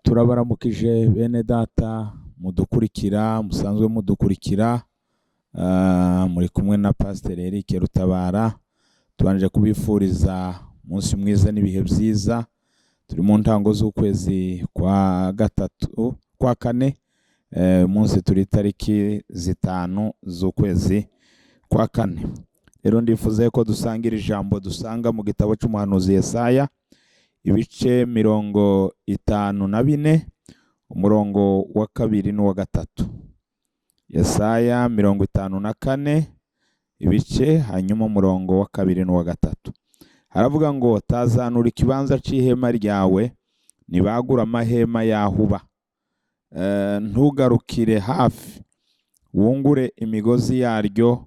Turabaramukije bene data mudukurikira musanzwe mudukurikira muri kumwe na Pastor Eric Rutabara. Tubanje kubifuriza umunsi mwiza n'ibihe byiza. Turi mu ntango z'ukwezi kwa kane, munsi turi tariki 5 z'ukwezi kwa kane. Rero ndifuza ko dusangira ijambo dusanga mu gitabo cy'umuhanuzi Yesaya ibice 54 umurongo wa 2 n'uwa 3. Yesaya 54 ibice hanyuma umurongo wa 2 n'uwa 3. Haravuga ngo tazanura ikibanza c'ihema ryawe nibagura amahema yahuba, ntugarukire hafi, wungure imigozi yaryo,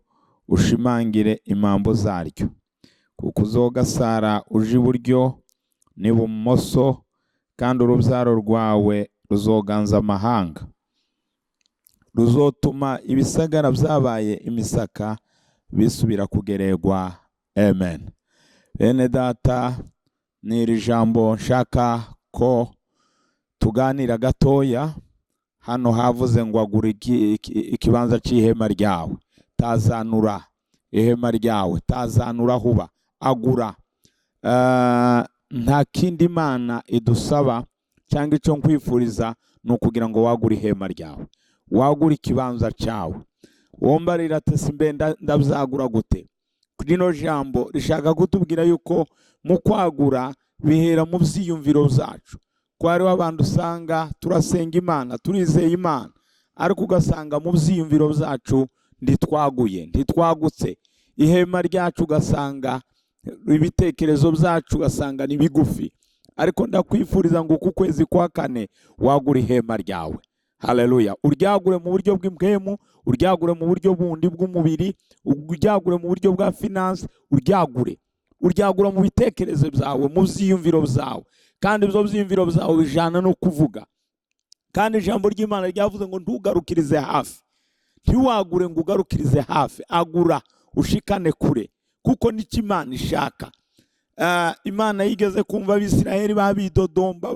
ushimangire imambo zaryo, kuko uzogasara uje iburyo n'ibumoso, kandi urubyaro rwawe ruzoganza amahanga. Ruzotuma ibisagara byabaye imisaka bisubira kugererwa. Amen. Bene data, n'iri jambo nshaka ko tuganira gatoya. Hano havuze ngo agura ikibanza c'ihema ryawe, tazanura ihema ryawe, tazanura huba, agura. Nta kindi Imana idusaba cyangwa icyo nkwifuriza ni ukugira ngo wagure ihema ryawe, wagure ikibanza cyawe. Wombarira ati simbe ndabyagura gute? Rino jambo rishaka kutubwira yuko mu kwagura bihera mu byiyumviro byacu. Ko hariho abantu usanga turasenga Imana, turizeye Imana, ariko ugasanga mu byiyumviro byacu ntitwagutse. Ihema ryacu ugasanga ibitekerezo byacu ugasanga ni bigufi. Ariko ndakwifuriza ngo ku kwezi kwa kane wagura ihema ryawe. Haleluya. Uryagure mu buryo bw'impwemu, uryagure mu buryo bundi bw'umubiri, uryagure mu buryo bwa finance, uryagura mu bitekerezo byawe, mu byiyumviro byawe. Kandi ibyo byiyumviro byawe bijana no kuvuga. Kandi ijambo ry'Imana ryavuze ngo ntugarukirize hafi. Ntiwagure ngo ugarukirize hafi, agura ushikane kure, kuko n'icyo Imana ishaka. Imana yigeze kumva Abisirayeli babidodomba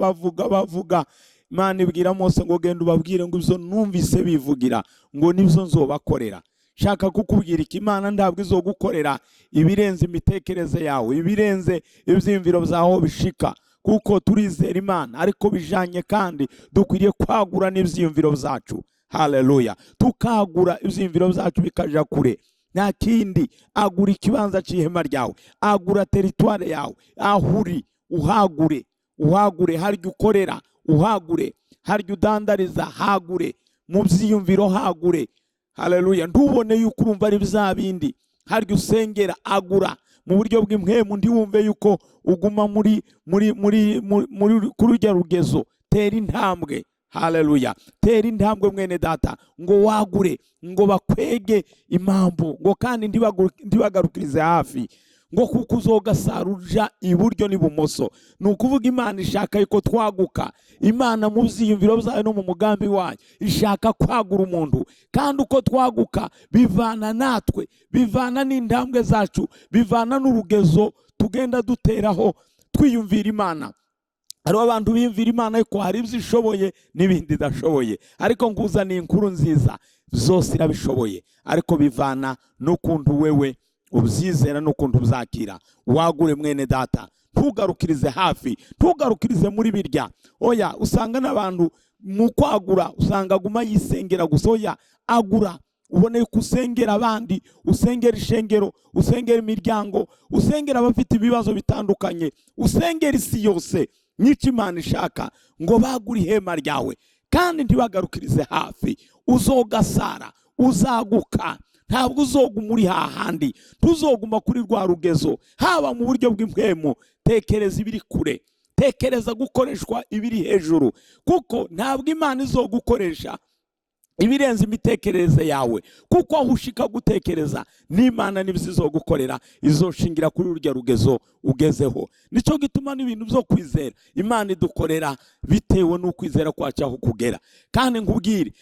bavuga. Imana ibwira Mose ngo genda ubabwire ngo ibyo numvise bivugira ngo nibyo nzobakorera. Shaka kukubwira iki, Imana ntabwo izogukorera ibirenze imitekerereze yawe, ibirenze ibyiyumviro byaho bishika, kuko turizera Imana, ariko bijanye kandi dukwiriye kwagura n'ibyiyumviro byacu. Haleluya. Tukagura ibyiyumviro byacu bikaja kure. Nta kindi, agura ikibanza c'ihema ryawe, agura teritware yawe, ahuri uhagure, harya ukorera uhagure, harya udandariza hagure, mu byiyumviro hagure. Haleluya. Ntubone yuko urumva ari bya bindi. Harya usengera agura mu buryo bw'impwemu, ntiwumve yuko uguma muri kurujya rugezo. Tera intambwe. Haleluya. Tera intambwe mwene data, ngo wagure, ngo bakwege impamvu, ngo kandi ndibagarukirize hafi, ngo kuko uzogasaruja iburyo n'ibumoso. Ni ukuvuga Imana ishaka yuko twaguka. Imana mu byiyumviro byayo no mu mugambi wayo ishaka kwagura umuntu, kandi uko twaguka bivana natwe, bivana n'intambwe zacu, bivana n'urugezo tugenda duteraho twiyumvira Imana. Hariho abantu biyumvira Imana yuko hari ibyo ishoboye n'ibindi idashoboye, ariko nkuzaniye inkuru nziza, zose irabishoboye, ariko bivana n'ukuntu wewe ubyizera n'ukuntu uzakira. Wagure mwene data, ntugarukirize hafi, ntugarukirize muri birya. Oya, usanga n'abantu mu kwagura usanga aguma yisengera gusa. Oya, agura, ubone ko usengera abandi, usengera ishengero, usengera imiryango, usengera abafite ibibazo bitandukanye, usengera isi yose. N'icyo Imana ishaka ngo bagure ihema ryawe, kandi ntibagarukirize hafi. Uzogasara, uzaguka. Ntabwo uzoguma uri hahandi, ntuzoguma kuri rwa rugezo. Haba mu buryo bw'impwemu, tekereza ibiri kure, tekereza gukoreshwa ibiri hejuru, kuko ntabwo Imana izogukoresha ibirenze imitekerereze yawe, kuko aho ushika gutekereza n'Imana n'ibizizogukorera izoshingira kuri urya rugezo ugezeho. Nico gituma n'ibintu byo kwizera Imana idukorera bitewe n'ukwizera kwacu aho kugera. Kandi nkubwire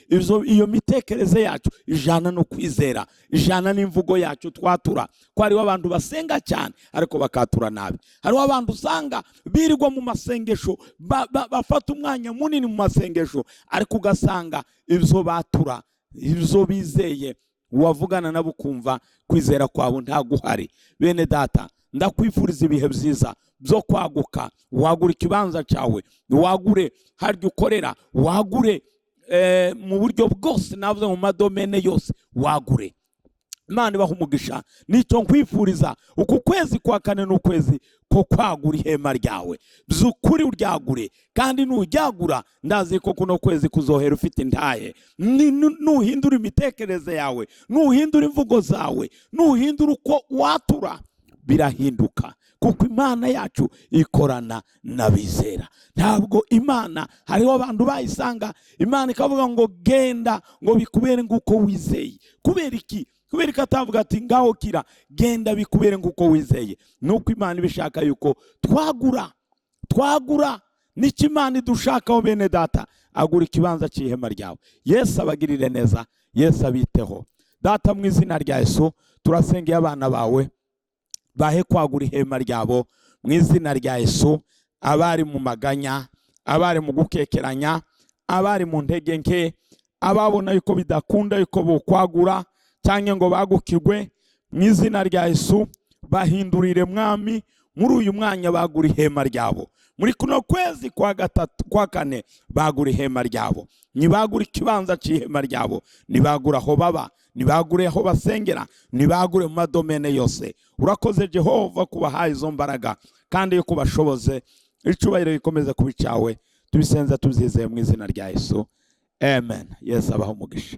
iyo mitekerereze yacu ijana no kwizera, ijana n'imvugo yacu twatura. Ko hariho abantu basenga cyane ariko bakatura nabi. Hariho abantu usanga birirwa mu masengesho, bafata umwanya munini mu masengesho, ariko ugasanga ibyo batura, ibyo bizeye, wavugana nabo ukumva kwizera kwawe ntaguhari. Bene data, ndakwifuriza ibihe byiza byo kwaguka. Wagura ikibanza cyawe, wagure harya ukorera, wagure mu buryo bwose, navuze mu madomene yose wagure. Imana ibaha umugisha. Nicyo nkwifuriza. Uku kwezi kwa kane n'ukwezi ko kwagura ihema ryawe, by'ukuri uryagure. Kandi nuryagura, ndazi ko kuno kwezi kuzohera ufite intaye. Nuhindura imitekerereze yawe, nuhindura imvugo zawe, nuhindura uko watura, birahinduka. Kuko Imana yacu ikorana n'abizera. Ntabwo Imana, hariho abantu bayisanga Imana ikavuga ngo genda ngo bikubere nguko wizeye. Kubera iki? Kubera ko atavuga ati ngaho kira, genda bikubere nguko wizeye. Nuko Imana ibishaka yuko twagura n'icyo Imana idushakaho. Bene data, agura ikibanza cy'ihema ryawe. Yesu abagirire neza, Yesu abiteho. Data, mu izina rya Yesu turasengeye abana bawe bahe kwagura ihema ryabo mu izina rya Yesu. Abari mu maganya, abari mu gukekeranya, abari mu ntege nke, ababona yuko bidakunda yuko bokwagura cyangwa ngo bagukirwe, mu izina rya Yesu bahindurire Mwami. Muri uyu mwanya bagura ihema ryabo. Muri kuno kwezi kwa kane bagura ihema ryabo. Nibagura ikibanza cy'ihema ryabo, nibagura aho baba, nibagure aho basengera, nibagure mu madomene yose. Urakoze Jehova kubahaye izo mbaraga kandi yo kubashoboze. Icubahiro gikomeze kuba icyawe. Tubisenza tubyizeye mu izina rya Yesu, amen. Yesu abaho umugisha.